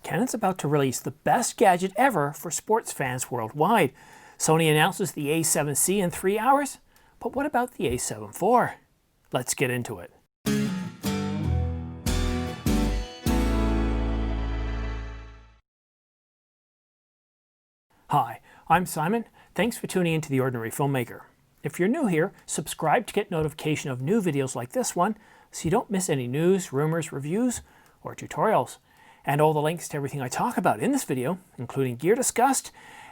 Canon's about to release the best gadget ever for sports fans worldwide. Sony announces the a7C in 3 hours, but what about the a7 IV? Let's get into it. Hi, I'm Simon. Thanks for tuning into The Ordinary Filmmaker. If you're new here, subscribe to get notification of new videos like this one so you don't miss any news, rumors, reviews, or tutorials. And all the links to everything I talk about in this video, including gear discussed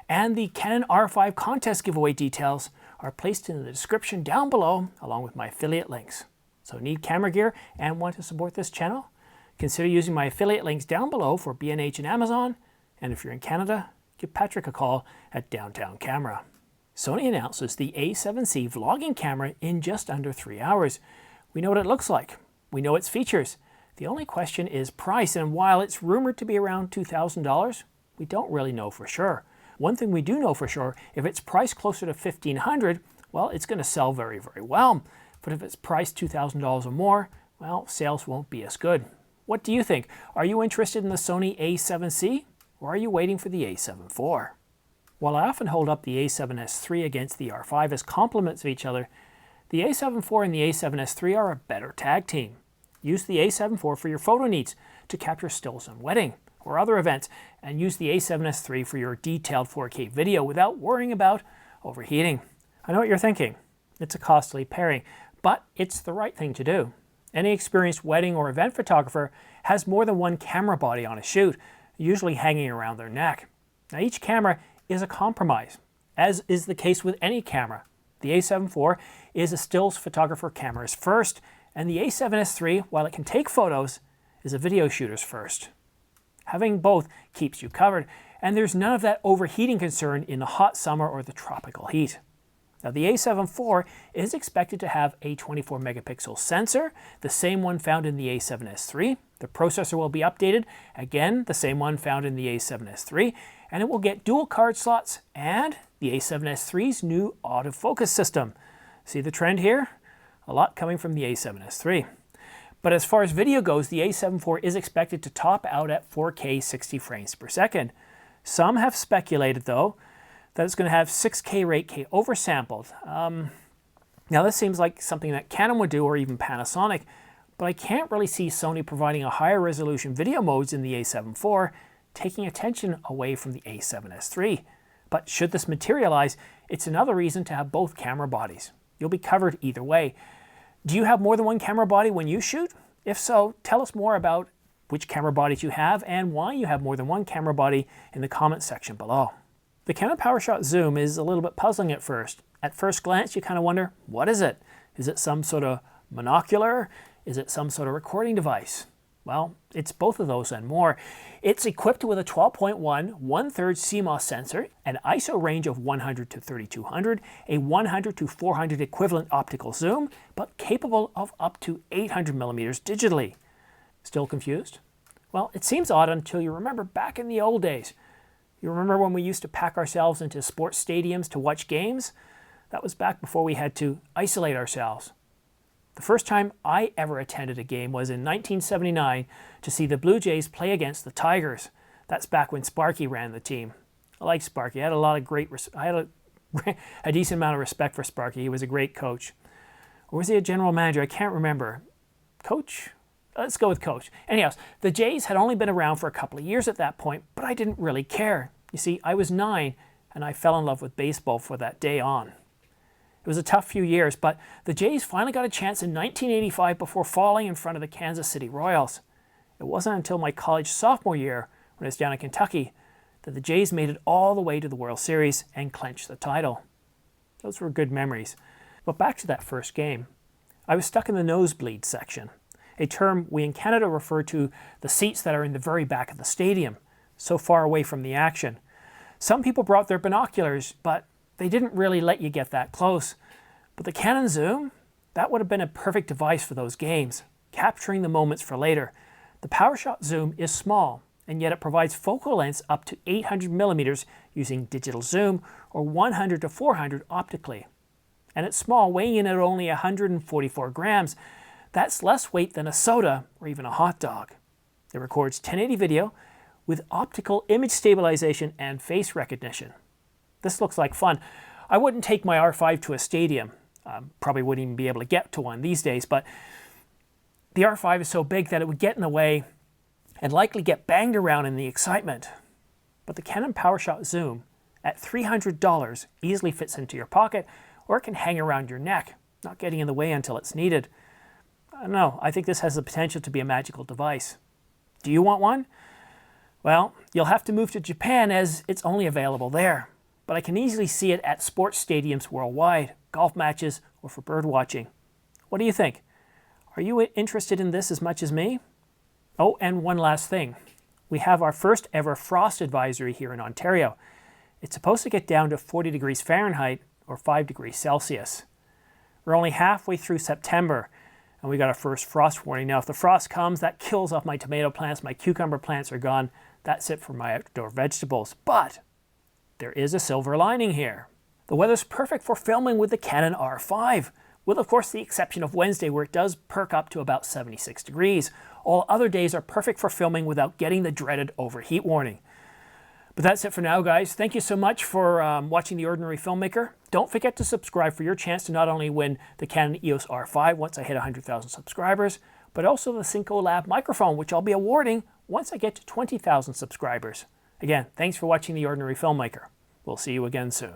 and the Canon R5 contest giveaway details, are placed in the description down below along with my affiliate links. So need camera gear and want to support this channel? Consider using my affiliate links down below for B&H and Amazon, and if you're in Canada, give Patrick a call at Downtown Camera. Sony announces the a7C vlogging camera in just under 3 hours. We know what it looks like. We know its features. The only question is price, and while it's rumored to be around $2,000, we don't really know for sure. One thing we do know for sure, if it's priced closer to $1,500, well, it's going to sell very, very well. But if it's priced $2,000 or more, well, sales won't be as good. What do you think? Are you interested in the Sony a7C, or are you waiting for the a7 IV? While I often hold up the a7S III against the R5 as complements of each other, the a7 IV and the a7S III are a better tag team. Use the a7 IV for your photo needs to capture stills on wedding or other events, and use the a7S III for your detailed 4K video without worrying about overheating. I know what you're thinking. It's a costly pairing, but it's the right thing to do. Any experienced wedding or event photographer has more than one camera body on a shoot, usually hanging around their neck. Now each camera is a compromise, as is the case with any camera. The a7 IV is a stills photographer camera's first, and the a7S III, while it can take photos, is a video shooter's first. Having both keeps you covered, and there's none of that overheating concern in the hot summer or the tropical heat. Now the a7 IV is expected to have a 24 megapixel sensor, the same one found in the a7S III. The processor will be updated, again the same one found in the a7S III, and it will get dual card slots and the a7S III's new autofocus system. See the trend here? A lot coming from the a7S III. But as far as video goes, the a7 IV is expected to top out at 4K 60 frames per second. Some have speculated, though, that it's going to have 6K or 8K oversampled. Now this seems like something that Canon would do, or even Panasonic, but I can't really see Sony providing a higher resolution video modes in the a7 IV, taking attention away from the a7S III. But should this materialize, it's another reason to have both camera bodies. You'll be covered either way. Do you have more than one camera body when you shoot? If so, tell us more about which camera bodies you have and why you have more than one camera body in the comments section below. The Canon Powershot zoom is a little bit puzzling at first. At first glance, you kind of wonder, what is it? Is it some sort of monocular? Is it some sort of recording device? Well, it's both of those and more. It's equipped with a 12.1 1/3 CMOS sensor, an ISO range of 100 to 3200, a 100 to 400 equivalent optical zoom, but capable of up to 800 millimeters digitally. Still confused? Well, it seems odd until you remember back in the old days. You remember when we used to pack ourselves into sports stadiums to watch games? That was back before we had to isolate ourselves. The first time I ever attended a game was in 1979 to see the Blue Jays play against the Tigers. That's back when Sparky ran the team. I liked Sparky. I had a decent amount of respect for Sparky. He was a great coach. Or was he a general manager? I can't remember. Coach? Let's go with coach. Anyhow, the Jays had only been around for a couple of years at that point, but I didn't really care. You see, I was 9 and I fell in love with baseball from that day on. It was a tough few years, but the Jays finally got a chance in 1985 before falling in front of the Kansas City Royals. It wasn't until my college sophomore year, when I was down in Kentucky, that the Jays made it all the way to the World Series and clinched the title. Those were good memories. But back to that first game. I was stuck in the nosebleed section, a term we in Canada refer to the seats that are in the very back of the stadium, so far away from the action. Some people brought their binoculars, but they didn't really let you get that close. But the Canon zoom, that would have been a perfect device for those games, capturing the moments for later. The Powershot zoom is small, and yet it provides focal lengths up to 800 millimeters using digital zoom, or 100 to 400 optically. And it's small, weighing in at only 144 grams. That's less weight than a soda or even a hot dog. It records 1080 video with optical image stabilization and face recognition. This looks like fun. I wouldn't take my R5 to a stadium. Probably wouldn't even be able to get to one these days, but the R5 is so big that it would get in the way and likely get banged around in the excitement. But the Canon Powershot Zoom at $300 easily fits into your pocket, or it can hang around your neck, not getting in the way until it's needed. I don't know, I think this has the potential to be a magical device. Do you want one? Well, you'll have to move to Japan as it's only available there. But I can easily see it at sports stadiums worldwide, golf matches, or for bird watching. What do you think? Are you interested in this as much as me? Oh, and one last thing. We have our first ever frost advisory here in Ontario. It's supposed to get down to 40 degrees Fahrenheit or 5 degrees Celsius. We're only halfway through September, and we got our first frost warning. Now, if the frost comes, that kills off my tomato plants, my cucumber plants are gone. That's it for my outdoor vegetables. But there is a silver lining here. The weather's perfect for filming with the Canon R5, with of course the exception of Wednesday where it does perk up to about 76 degrees. All other days are perfect for filming without getting the dreaded overheat warning. But that's it for now, guys. Thank you so much for watching The Ordinary Filmmaker. Don't forget to subscribe for your chance to not only win the Canon EOS R5 once I hit 100,000 subscribers, but also the Synco Lab microphone, which I'll be awarding once I get to 20,000 subscribers. Again, thanks for watching The Ordinary Filmmaker. We'll see you again soon.